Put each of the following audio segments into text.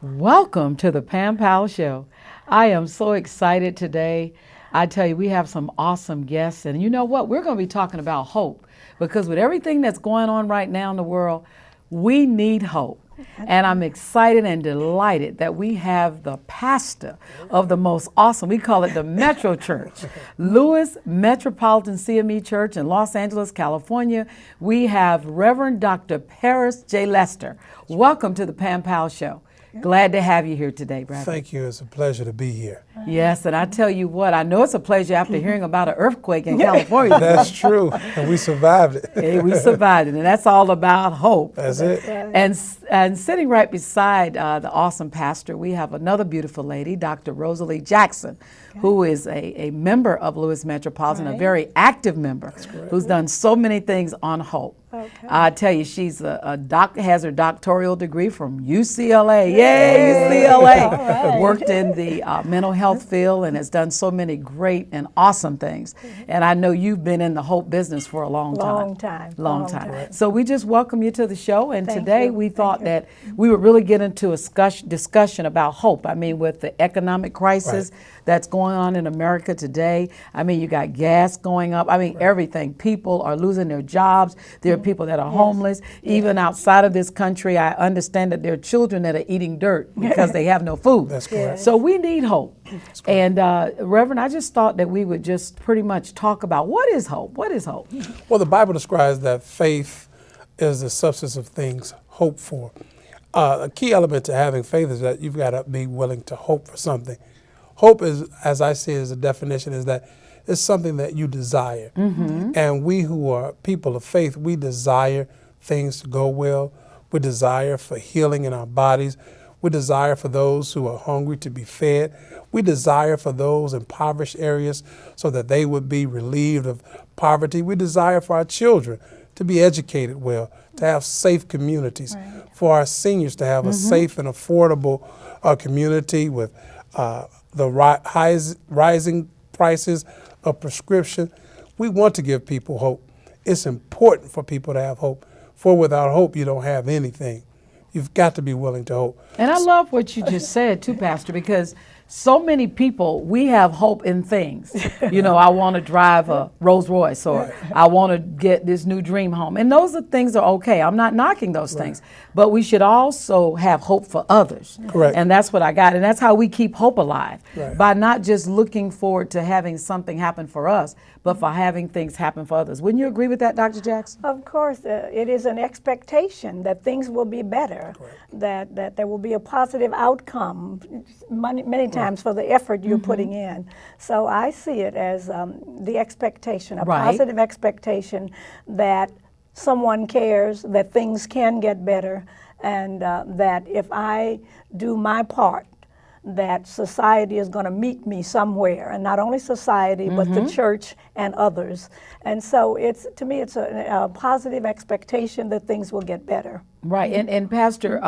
Welcome to the Pam Powell Show. I am so excited today. I tell you, we have some awesome guests, and you know what? We're going to be talking about hope because with everything that's going on right now in the world, we need hope. And I'm excited and delighted that we have the pastor of the most awesome, we call it the Metro Church, Lewis Metropolitan CME Church in Los Angeles, California. We have Reverend Dr. Paris J. Lester. Welcome to the Pam Powell Show. Glad to have you here today, brother. Thank you. It's a pleasure to be here. Yes, and I tell you what, I know it's a pleasure after hearing about an earthquake in California. That's true. And we survived it. Hey, we survived it, and that's all about hope. That's it. And sitting right beside the awesome pastor, we have another beautiful lady, Dr. Rosalie Jackson, who is a member of Lewis Metropolitan, a very active member, who's done so many things on hope. Okay. I tell you, she's has her doctoral degree from UCLA. Yay, UCLA! right. Worked in the mental health field and has done so many great and awesome things. And I know you've been in the hope business for a long time. Long time. So we just welcome you to the show. And Thank today you. we Thank thought you. that we would really get into a discussion about hope. I mean, with the economic crisis that's going on in America today. I mean, you got gas going up. I mean, everything. People are losing their jobs. There are people that are homeless. Even outside of this country, I understand that there are children that are eating dirt because they have no food. That's correct. So we need hope. And Reverend, I just thought that we would just pretty much talk about what is hope? What is hope? Well, the Bible describes that faith is the substance of things hoped for. A key element to having faith is that you've got to be willing to hope for something. Hope is, as I see it as a definition, is that it's something that you desire. And we who are people of faith, we desire things to go well. We desire for healing in our bodies. We desire for those who are hungry to be fed. We desire for those in impoverished areas so that they would be relieved of poverty. We desire for our children to be educated well, to have safe communities, for our seniors to have a safe and affordable community with the rising prices of prescription. We want to give people hope. It's important for people to have hope. For without hope, you don't have anything. You've got to be willing to hope. And I love what you just said too, Pastor, because so many people, we have hope in things. You know, I want to drive a Rolls Royce, or I want to get this new dream home. And those things are okay. I'm not knocking those things. But we should also have hope for others. Correct. And that's what I got. And that's how we keep hope alive. Right. By not just looking forward to having something happen for us, but for having things happen for others. Wouldn't you agree with that, Dr. Jackson? Of course, it is an expectation that things will be better, that there will be a positive outcome many times for the effort you're putting in. So I see it as the expectation, a positive expectation that someone cares, that things can get better, and that if I do my part, that society is going to meet me somewhere, and not only society, but the church and others. And so to me, it's a positive expectation that things will get better. Right. And Pastor,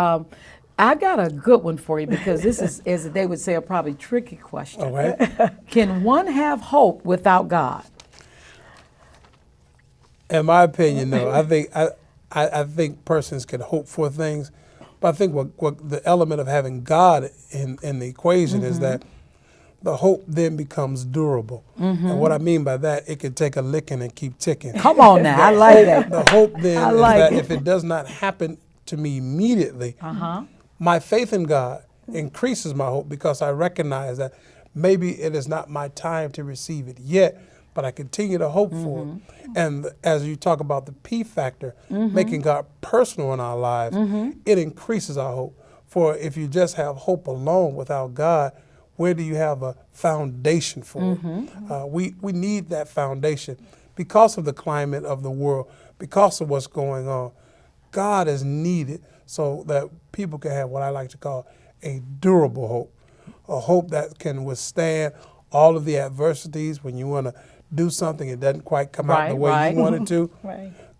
I got a good one for you, because this is, as they would say, a probably tricky question. All right? Can one have hope without God? In my opinion, no. I think persons can hope for things, but I think what the element of having God in the equation is that the hope then becomes durable. And what I mean by that, it can take a licking and keep ticking. Come on now, I like that. The hope then is like that it. if it does not happen to me immediately, my faith in God increases my hope, because I recognize that maybe it is not my time to receive it yet, but I continue to hope for it. And as you talk about the P factor, making God personal in our lives, it increases our hope. For if you just have hope alone without God, where do you have a foundation for it? We need that foundation because of the climate of the world, because of what's going on. God is needed so that people can have what I like to call a durable hope, a hope that can withstand all of the adversities when you want to do something, it doesn't quite come out the way you want it to.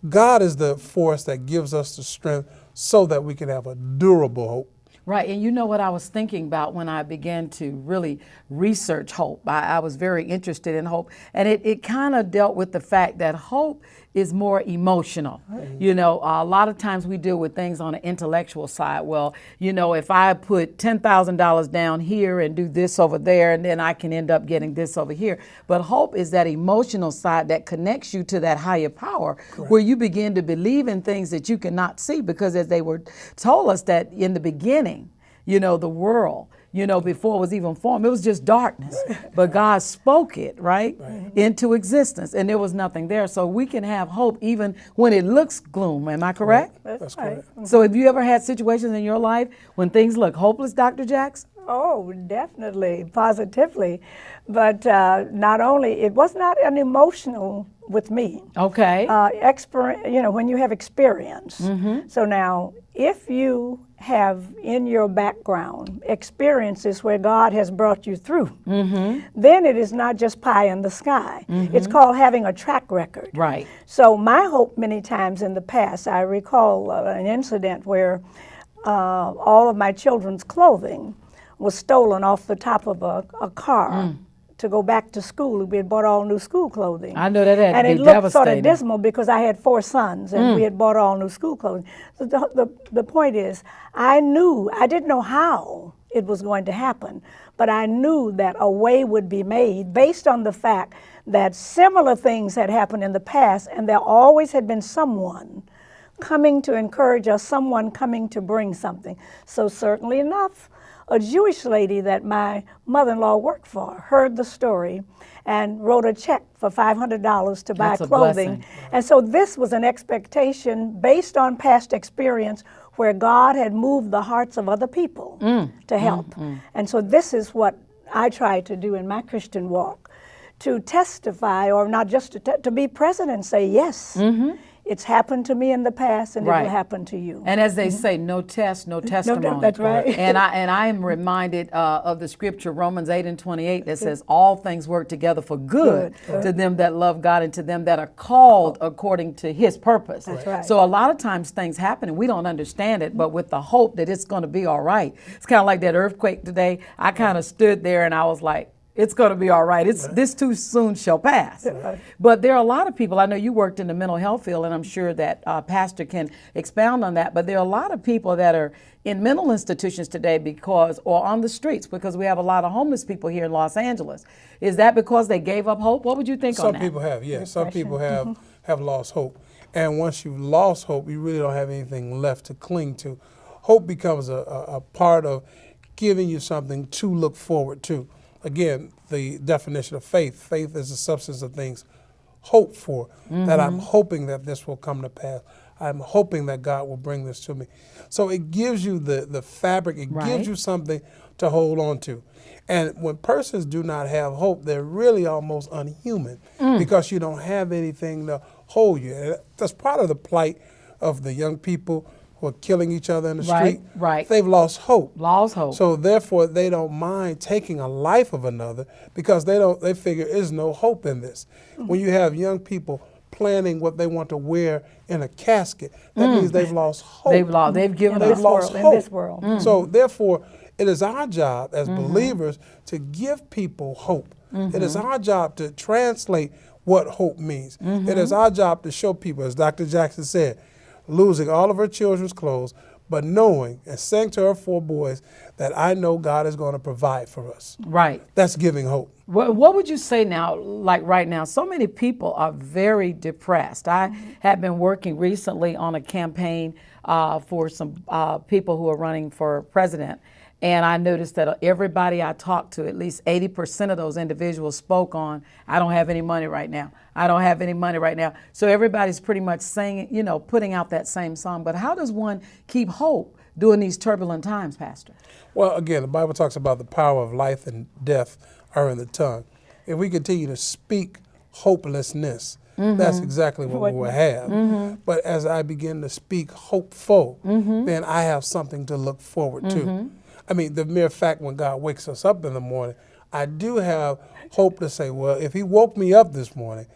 God is the force that gives us the strength so that we can have a durable hope. Right, and you know what I was thinking about when I began to really research hope. I was very interested in hope, and it kind of dealt with the fact that hope is more emotional. You know, a lot of times we deal with things on an intellectual side. Well, you know, if I put $10,000 down here and do this over there, and then I can end up getting this over here. But hope is that emotional side that connects you to that higher power, where you begin to believe in things that you cannot see, because as they were told us that in the beginning, you know, the world, you know, before it was even formed, it was just darkness. But God spoke it, right, into existence, and there was nothing there. So we can have hope even when it looks gloom. Am I correct? That's correct. So have you ever had situations in your life when things look hopeless, Dr. Jackson? Oh, definitely, positively. But not only, it was not an emotional with me. Okay. You know, when you have experience. So now, if you have in your background experiences where God has brought you through, then it is not just pie in the sky. It's called having a track record. Right. So my hope many times in the past, I recall an incident where all of my children's clothing was stolen off the top of a car to go back to school. We had bought all new school clothing. I know that had and to it be looked sort devastating. of dismal because I had 4 sons and we had bought all new school clothing. So the point is, I didn't know how it was going to happen, but I knew that a way would be made based on the fact that similar things had happened in the past, and there always had been someone coming to encourage us, someone coming to bring something. So certainly enough, a Jewish lady that my mother-in-law worked for heard the story and wrote a check for $500 to buy That's a clothing. blessing. And so this was an expectation based on past experience where God had moved the hearts of other people to help. And so this is what I try to do in my Christian walk, to testify, or not just to be present and say, yes, it's happened to me in the past, and it Right. will happen to you. And as they say, no test, no testimony. that's right. And I am reminded of the scripture, Romans 8:28, that says, all things work together for good to them that love God and to them that are called according to his purpose. That's right. So a lot of times things happen and we don't understand it, but with the hope that it's going to be all right. It's kind of like that earthquake today. I kind of stood there and I was like, it's going to be all right. This too soon shall pass. But there are a lot of people, I know you worked in the mental health field, and I'm sure that Pastor can expound on that, but there are a lot of people that are in mental institutions today or on the streets, because we have a lot of homeless people here in Los Angeles. Is that because they gave up hope? What would you think on Some that? people have, yes. Some people have lost hope. And once you've lost hope, you really don't have anything left to cling to. Hope becomes a part of giving you something to look forward to. Again, the definition of faith. Faith is the substance of things hoped for, that I'm hoping that this will come to pass. I'm hoping that God will bring this to me. So it gives you the fabric, it gives you something to hold on to. And when persons do not have hope, they're really almost unhuman because you don't have anything to hold you. And that's part of the plight of the young people who are killing each other in the street. Right. They've lost hope. Lost hope. So therefore, they don't mind taking a life of another because they figure there's no hope in this. When you have young people planning what they want to wear in a casket, that means they've lost hope. They've given In up. this lost world, hope. in this world. So therefore, it is our job as believers to give people hope. It is our job to translate what hope means. It is our job to show people, as Dr. Jackson said, losing all of her children's clothes, but knowing and saying to her 4 boys that I know God is going to provide for us. Right. That's giving hope. What would you say now, like right now? So many people are very depressed. I have been working recently on a campaign for some people who are running for president. And I noticed that everybody I talked to, at least 80% of those individuals spoke on, I don't have any money right now. I don't have any money right now. So everybody's pretty much saying, putting out that same song. But how does one keep hope during these turbulent times, Pastor? Well, again, the Bible talks about the power of life and death are in the tongue. If we continue to speak hopelessness, that's exactly what we will have. But as I begin to speak hopeful, then I have something to look forward to. I mean, the mere fact when God wakes us up in the morning, I do have hope to say, well, if he woke me up this morning,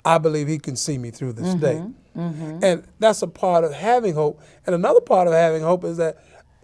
I believe he can see me through this day. And that's a part of having hope. And another part of having hope is that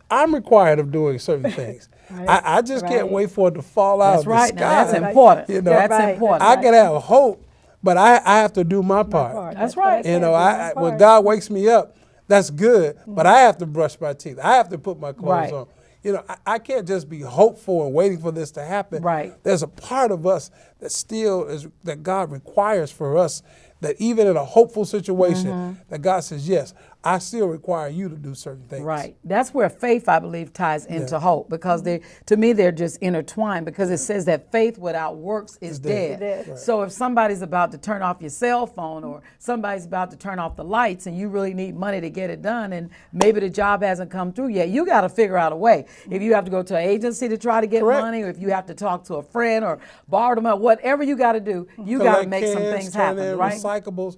I'm required of doing certain things. I just can't wait for it to fall out That's of the right. sky. Now, that's important. You know, That's important. I can have hope, but I have to do my part. That's what I right. said, You know, do my when part. God wakes me up, that's good, but I have to brush my teeth. I have to put my clothes Right. on. You know, I can't just be hopeful and waiting for this to happen. Right. There's a part of us that still is that God requires for us, that even in a hopeful situation, that God says, yes, I still require you to do certain things. Right. That's where faith, I believe, ties into hope, because to me they're just intertwined, because it says that faith without works is dead. dead. Right. So if somebody's about to turn off your cell phone, or somebody's about to turn off the lights, and you really need money to get it done, and maybe the job hasn't come through yet, you got to figure out a way. If you have to go to an agency to try to get Correct. money, or if you have to talk to a friend or borrow them up, whatever you got to do, you got to Collect make some cans, things turn happen, in right? Recyclables.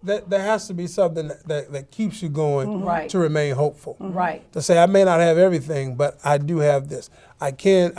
There has to be something that keeps you going Right. to remain hopeful. Right. To say, I may not have everything, but I do have this. I can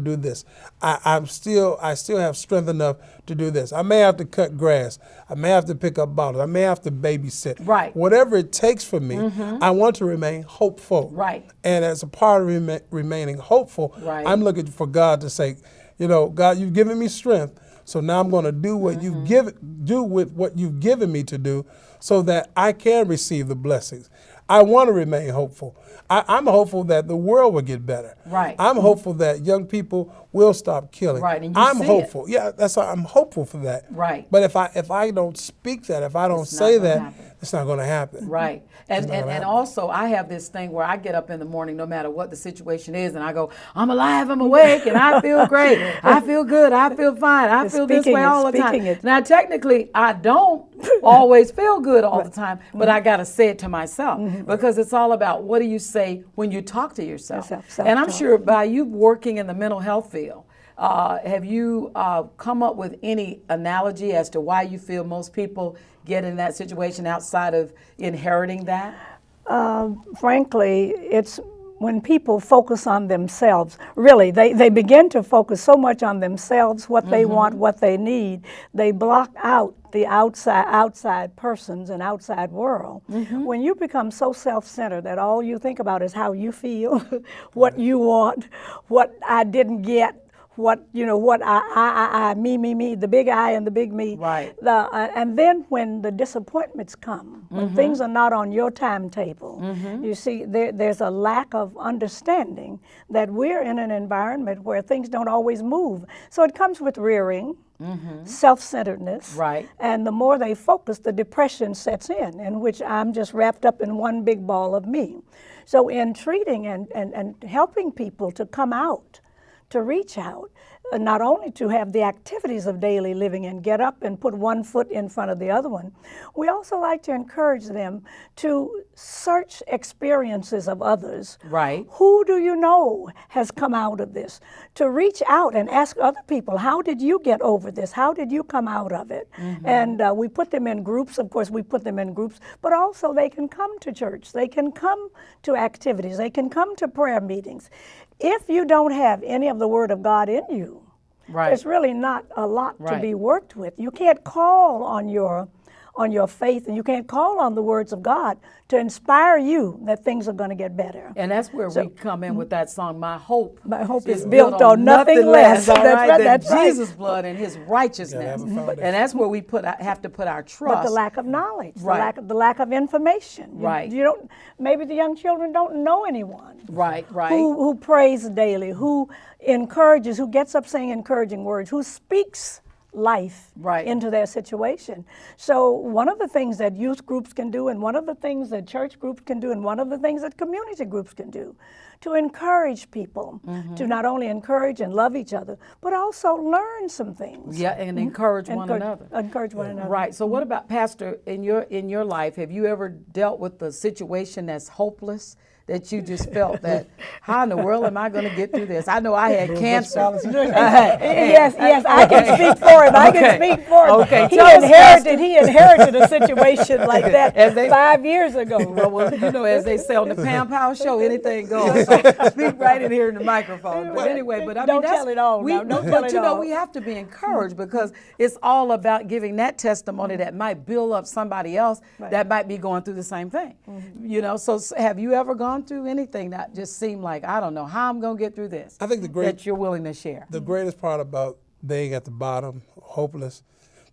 do this. I still have strength enough to do this. I may have to cut grass. I may have to pick up bottles. I may have to babysit. Right. Whatever it takes for me, I want to remain hopeful. Right. And as a part of remaining hopeful, Right. I'm looking for God to say, you know, God, you've given me strength. So now I'm going to do what do with what you've given me to do, so that I can receive the blessings. I want to remain hopeful. I'm hopeful that the world will get better. Right. I'm hopeful that young people will stop killing. Right, and you I'm see it. hopeful. Yeah, I'm hopeful for that. Right. But if I don't speak that, if I don't It's not say gonna that, happen. it's not going to happen. Right. And, not and, gonna and happen. also, I have this thing where I get up in the morning, no matter what the situation is, and I go, I'm alive, I'm awake, and I feel great. I feel good, I feel fine, I feel this way all the time. Now, technically, I don't always feel good all the time, but I got to say it to myself, because it's all about what do you say when you talk to yourself. Self-talk. And I'm sure by you working in the mental health field, have you come up with any analogy as to why you feel most people get in that situation outside of inheriting that? Frankly, it's when people focus on themselves. Really, they begin to focus so much on themselves, what they want, what they need. They block out the outside persons and outside world. When you become so self-centered that all you think about is how you feel, what you want, what I didn't get, what I, me, the big I and the big me. Right. And then when the disappointments come, when things are not on your timetable, you see there's a lack of understanding that we're in an environment where things don't always move. So it comes with rearing, self-centeredness. Right. And the more they focus, the depression sets in which I'm just wrapped up in one big ball of me. So in treating and helping people to come out, to reach out, not only to have the activities of daily living and get up and put one foot in front of the other one, we also like to encourage them to search experiences of others. Right. Who do you know has come out of this? To reach out and ask other people, how did you get over this? How did you come out of it? And we put them in groups. Of course, we put them in groups, but also they can come to church. They can come to activities. They can come to prayer meetings. If you don't have any of the Word of God in you, Right. there's really not a lot to Right. be worked with. You can't call on your faith, and you can't call on the words of God to inspire you that things are going to get better. And that's where we come in with that song, My Hope is built on nothing less. all That's right, right, than that's right. Jesus' blood and His righteousness. have a foundation. And that's where we have to put our trust. But the lack of knowledge, Right. the lack of information. Right. You don't. Maybe the young children don't know anyone Right. who prays daily, who encourages, who gets up saying encouraging words, who speaks life Right. into their situation. So one of the things that youth groups can do, and one of the things that church groups can do, and one of the things that community groups can do, to encourage people, to not only encourage and love each other, but also learn some things. Yeah, and encourage one another. Encourage one another. Right. So what about, Pastor, in your life, have you ever dealt with a situation that's hopeless, that you just felt that, how in the world am I going to get through this? I know I had cancer. Yes, I can speak for him. I can speak for him. Okay, He tell us, inherited a situation like that 5 years ago. Well, you know, as they say on the Pam Powell show, anything goes. So speak right in here in the microphone. But anyway, but I mean, Don't tell it all now. Don't tell but it you know, all. we have to be encouraged, because it's all about giving that testimony that might build up somebody else that might be going through the same thing. You know, so have you ever gone through anything that just seemed like, I don't know how I'm going to get through this? I think that you're willing to share. the greatest part about being at the bottom, hopeless,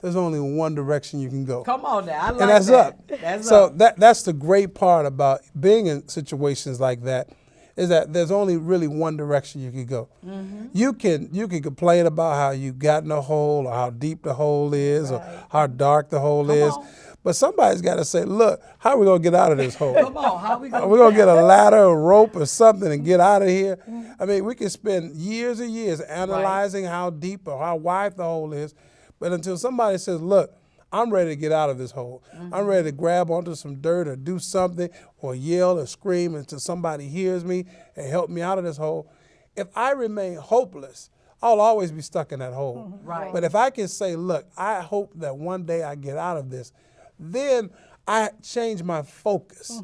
there's only one direction you can go. Come on now, I like And that's that. up. That's So up. that's the great part about being in situations like that, is that there's only really one direction you can go. Mm-hmm. You can complain about how you got in a hole or how deep the hole is or how dark the hole is, on. but somebody's got to say, look, how are we gonna get out of this hole? Come on, how we Are gonna we gonna do get that? a ladder, a rope, or something and get out of here? I mean, we can spend years and years analyzing how deep or how wide the hole is, but until somebody says, look, I'm ready to get out of this hole. I'm ready to grab onto some dirt or do something or yell or scream until somebody hears me and help me out of this hole. If I remain hopeless, I'll always be stuck in that hole. Right. But if I can say, look, I hope that one day I get out of this, then I change my focus.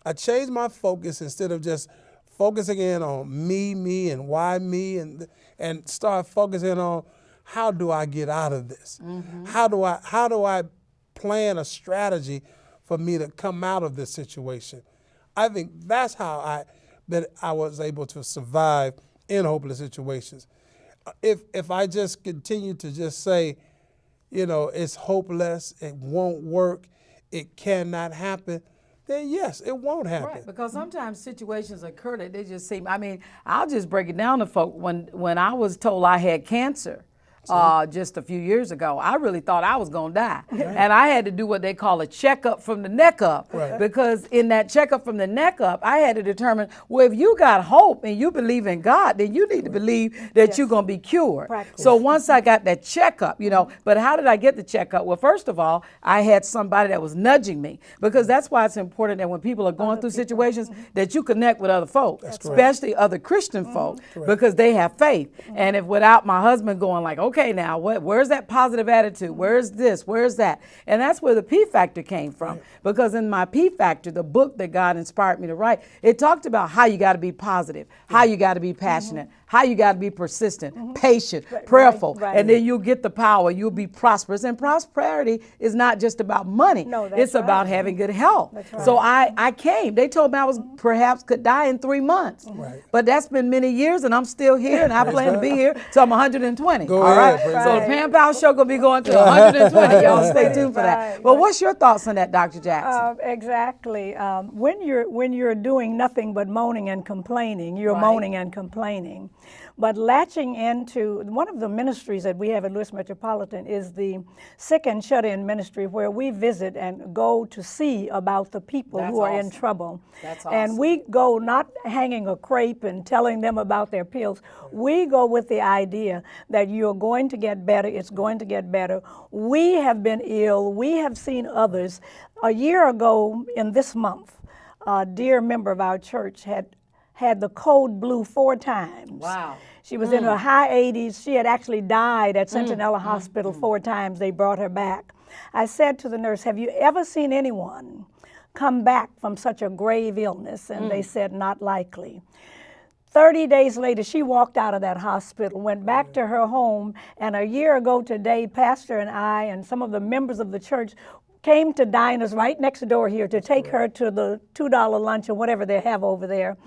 I change my focus instead of just focusing in on me, and why me, and start focusing on how do I get out of this? How do I plan a strategy for me to come out of this situation? I think that's how I was able to survive in hopeless situations. If I just continue to just say, it's hopeless, it won't work, it cannot happen, then yes, it won't happen. Right, because sometimes situations occur that they just seem, I'll just break it down to folk. When I was told I had cancer, just a few years ago, I really thought I was going to die. And I had to do what they call a checkup from the neck up. Right. Because in that checkup from the neck up, I had to determine, well, if you got hope and you believe in God, then you need to believe that you're going to be cured. Practice. So once I got that checkup, but how did I get the checkup? Well, first of all, I had somebody that was nudging me, because that's why it's important that when people are going through situations that you connect with other folk, especially other Christian folk, because they have faith. And if without my husband going like, okay, now where's that positive attitude? Where's this? Where's that? And that's where the P Factor came from. Because in my P Factor, the book that God inspired me to write, it talked about how you got to be positive, how you got to be passionate, how you got to be persistent, patient, prayerful, right. and then you'll get the power, you'll be prosperous. And prosperity is not just about money. No, that's it's about right. having good health. That's right. So I came. They told me I was perhaps could die in 3 months. Right. But that's been many years, and I'm still here, and I plan to be here till I'm 120. Go all ahead, right. praise So the God. Pam Powell Show gonna be going to 120. Y'all stay tuned for that. Right, But right. what's your thoughts on that, Dr. Jackson? Exactly. When you're doing nothing but moaning and complaining, you're Right. moaning and complaining. But latching into one of the ministries that we have at Lewis Metropolitan is the Sick and Shut-In Ministry, where we visit and go to see about the people That's who are in awesome. trouble. That's And awesome. we go not hanging a crepe and telling them about their pills. We go with the idea that you're going to get better. It's going to get better. We have been ill. We have seen others. A year ago in this month, a dear member of our church had the code blue 4 times. Wow. She was in her high 80s. She had actually died at Centinela Hospital 4 times. They brought her back. I said to the nurse, have you ever seen anyone come back from such a grave illness? And they said, not likely. 30 days later, she walked out of that hospital, went back to her home, and a year ago today, Pastor and I and some of the members of the church came to Diners right next door here to take her to the $2 lunch or whatever they have over there.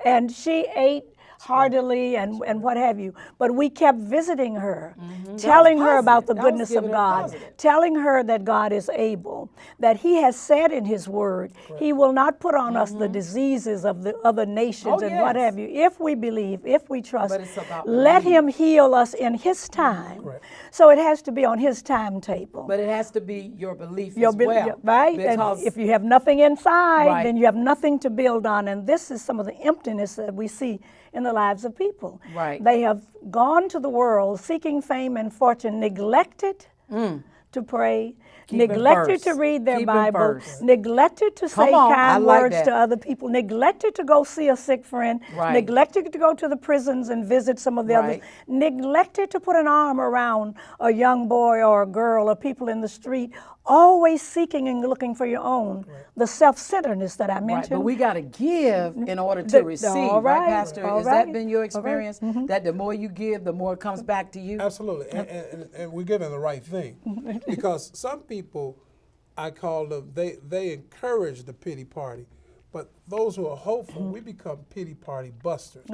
And she ate heartily and what have you. But we kept visiting her, telling her about the That was goodness of giving it God, positive. telling her that God is able, that He has said in His Word, He will not put on us the diseases of the other nations Oh, and what yes. have you. If we believe, if we trust, But it's about let belief. Him heal us in His time. Right. So it has to be on His timetable. But it has to be your belief Your as be- well. right? Because And if you have nothing inside, Right. then you have nothing to build on. And this is some of the emptiness that we see in the lives of people. Right. They have gone to the world seeking fame and fortune, neglected to pray, Keep it neglected verse. to read their Keep it Bible, verse. neglected to say on, I kind like words that. to other people, neglected to go see a sick friend, Right. neglected to go to the prisons and visit some of the others, Right. neglected to put an arm around a young boy or a girl or people in the street, always seeking and looking for your own. The self-centeredness that I Right, mentioned. but we got to give in order to The- receive, all right, right, Pastor? all Has right, that been your all right. experience? That the more you give, the more it comes back to you? Absolutely, and we're giving the right thing, because some people, I call them, they encourage the pity party, but those who are hopeful, we become pity party busters.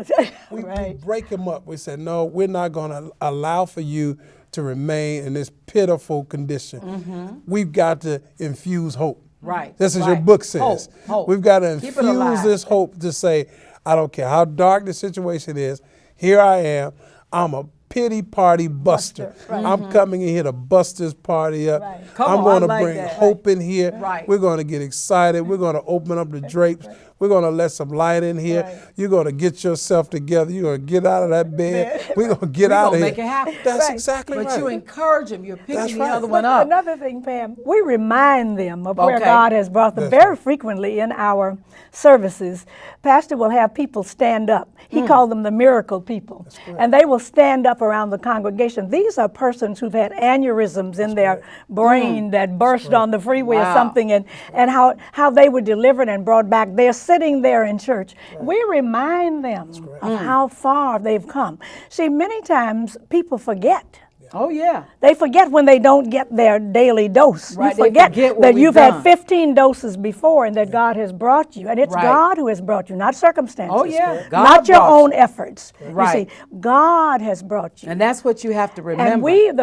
We Right. break them up. We say, no, we're not going to allow for you to remain in this pitiful condition. We've got to infuse hope. Right. Just as your right. book says. Hope. We've got to Keep it infuse alive. this hope to say, I don't care how dark the situation is, here I am. I'm a pity party buster. I'm coming in here to bust this party up. Right. Come I'm on, going I to like bring that. hope in here. Right. We're going to get excited. We're going to open up the drapes. We're going to let some light in here. Right. You're going to get yourself together. You're going to get out of that bed. We're going to get We're out gonna of here. make it happen. That's Right. exactly But right. you encourage them. You're picking That's the right. other But one up. another thing, Pam, we remind them of where Okay. God has brought them. That's Very right. frequently in our services, Pastor will have people stand up. He called them the miracle people. And they will stand up around the congregation. These are persons who've had aneurysms in their brain that burst on the freeway or Wow. something, and how they were delivered and brought back. They're sitting there in church. We remind them of how far they've come. See, many times people forget. Oh, yeah. They forget when they don't get their daily dose. Right, You they forget forget what that we've you've done. had 15 doses before and that God has brought you. And it's Right. God who has brought you, not circumstances. Oh, yeah. God Not your brought own you. efforts. Right. You see, God has brought you. And that's what you have to remember. And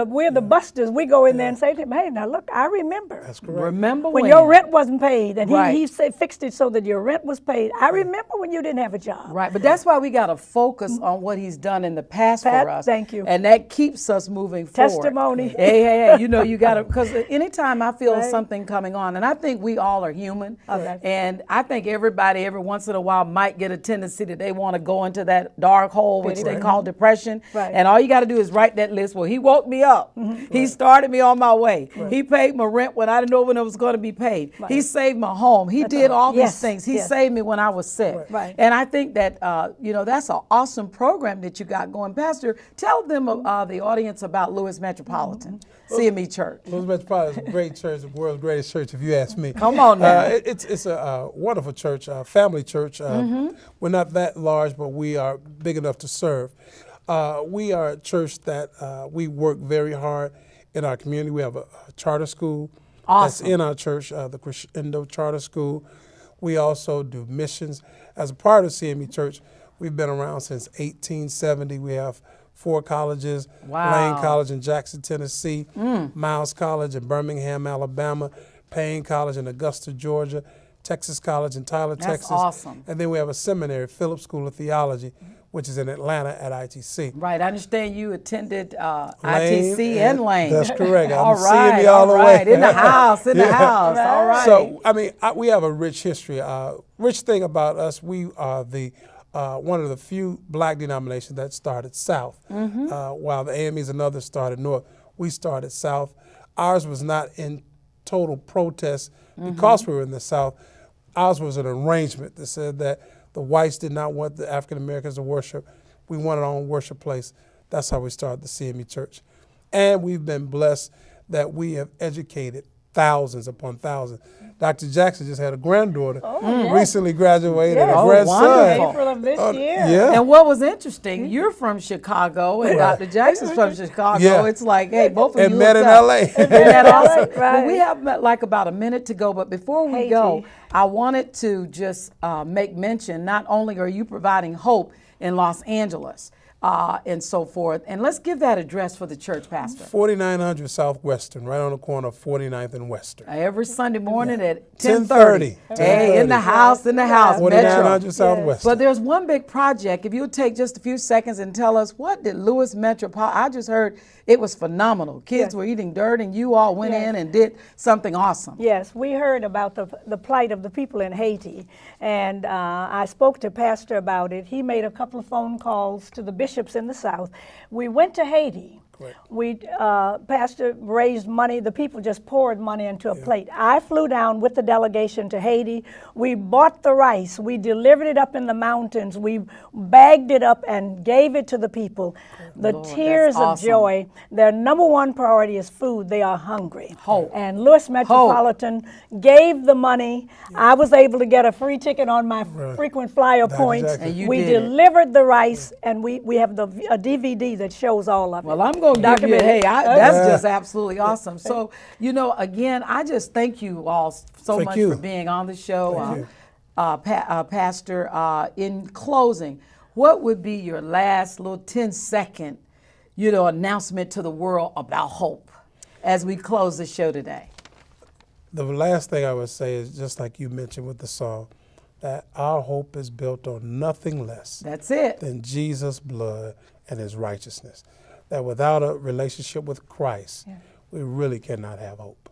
we're the busters. We go in there and say to him, hey, now look, I remember. That's correct. Remember When your rent wasn't paid and Right. he said, fixed it so that your rent was paid. I remember when you didn't have a job. Right, but that's why we got to focus on what he's done in the past Pat, for us. thank you. And that keeps us moving forward. Testimony. Hey, you know, you got to, because anytime I feel Right. something coming on, and I think we all are human, Okay. and I think everybody every once in a while might get a tendency that they want to go into that dark hole, which they call depression. Right. And all you got to do is write that list. Well, he woke me up. He started me on my way. He paid my rent when I didn't know when it was going to be paid. He saved my home. He did all Yes, these things. He yes. saved me when I was sick. Right. And I think that, that's an awesome program that you got going. Pastor, tell them, the audience about Lewis Metropolitan, CME Church. Louis Metropolitan is a great church, the world's greatest church, if you ask me. Come on now. It's a wonderful church, a family church. We're not that large, but we are big enough to serve. We are a church that we work very hard in our community. We have a charter school Awesome. that's in our church, the Crescendo Charter School. We also do missions. As a part of CME Church, we've been around since 1870. We have 4 colleges, Wow. Lane College in Jackson, Tennessee, Miles College in Birmingham, Alabama, Payne College in Augusta, Georgia, Texas College in Tyler, That's Texas. awesome. And then we have a seminary, Phillips School of Theology, which is in Atlanta at ITC. Right, I understand you attended Lane ITC and Lane. That's correct. I'm All seeing right, you all the way. right. In the house, in the house. All right. So, I mean, we have a rich history. Rich thing about us, we are one of the few black denominations that started south, while the AMEs and others started north. We started south. Ours was not in total protest because we were in the south. Ours was an arrangement that said that the whites did not want the African Americans to worship. We wanted our own worship place. That's how we started the CME Church. And we've been blessed that we have educated thousands upon thousands. Dr. Jackson just had a granddaughter, recently graduated, Yes. a Oh, grandson. wonderful. April of this year. Yeah. And what was interesting, you're from Chicago and Dr. Jackson's from Chicago. Yeah. It's like, hey, both of And you met in hooked up. LA. Isn't that awesome? Right, right. Well, we have like about a minute to go, but before we go, Haiti. I wanted to just make mention, not only are you providing hope in Los Angeles and so forth, and let's give that address for the church, Pastor. 4900 Southwestern, right on the corner of 49th and Western. Every Sunday morning at 10:30. 10:30. Hey, in the house, Metro. 4900 Southwestern. But there's one big project. If you'll take just a few seconds and tell us, what did Lewis Metropolitan, I just heard it was phenomenal. Kids Yes. were eating dirt and you all went Yes. in and did something awesome. Yes, we heard about the plight of the people in Haiti, and I spoke to Pastor about it. He made a couple of phone calls to the bishops in the South. We went to Haiti. Correct. We Pastor raised money. The people just poured money into a plate. I flew down with the delegation to Haiti. We bought the rice. We delivered it up in the mountains. We bagged it up and gave it to the people. The Lord, that's tears of awesome. joy. Their number one priority is food. They are hungry. Hope. And Lewis Metropolitan gave the money. I was able to get a free ticket on my frequent flyer Dr. points. Jackson. And you We did it. delivered the rice, and we have a DVD that shows all of it. Well, I'm going to give you, Documented. hey, that's Yeah. just absolutely awesome. So, again, I just thank you all so Thank much you. for being on the show. Thank you. Pastor, in closing, what would be your last little 10-second, announcement to the world about hope as we close the show today? The last thing I would say is just like you mentioned with the song, that our hope is built on nothing less That's it. than Jesus' blood and his righteousness. That without a relationship with Christ, we really cannot have hope.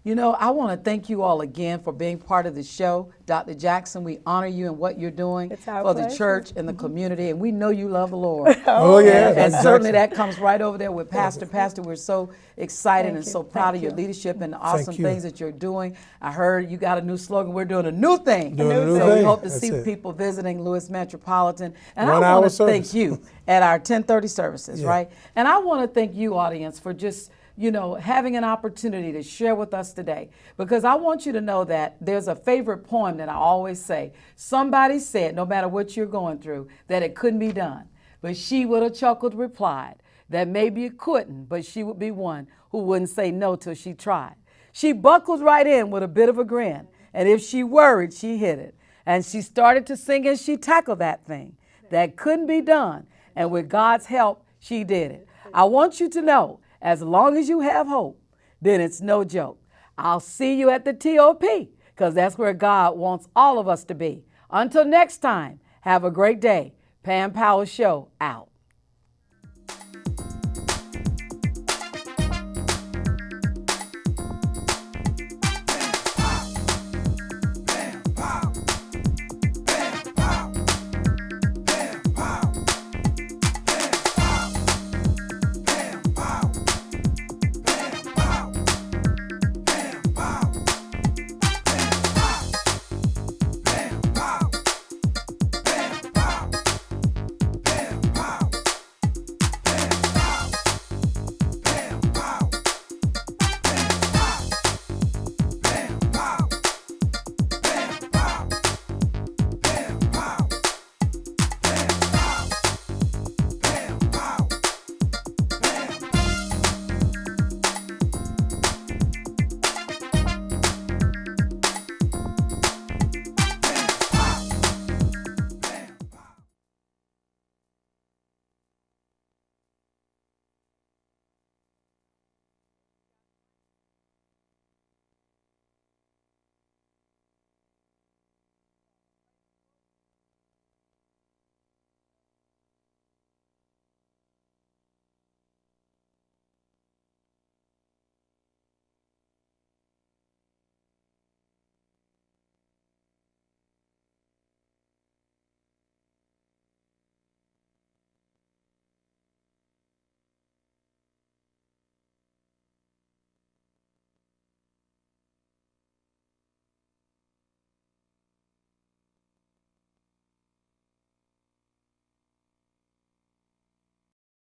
I want to thank you all again for being part of the show. Dr. Jackson, we honor you and what you're doing It's our for the pleasure. church and the community, and we know you love the Lord. Oh, yeah. And Dr. certainly Jackson. that comes right over there with Pastor. Pastor, we're so excited Thank and you. so proud Thank of your you. leadership and the awesome you. things that you're doing. I heard you got a new slogan. We're doing a new thing. Doing a new so we thing. hope to That's see it. people visiting Lewis Metropolitan. And 1 I hour want to thank service. you at our 10:30 services, Yeah. right? And I want to thank you, audience, for just having an opportunity to share with us today. Because I want you to know that there's a favorite poem that I always say. Somebody said, no matter what you're going through, that it couldn't be done. But she with a chuckled replied that maybe it couldn't, but she would be one who wouldn't say no till she tried. She buckled right in with a bit of a grin. And if she worried, she hit it. And she started to sing and she tackled that thing that couldn't be done. And with God's help, she did it. I want you to know, as long as you have hope, then it's no joke. I'll see you at the TOP, because that's where God wants all of us to be. Until next time, have a great day. Pam Powell Show, out.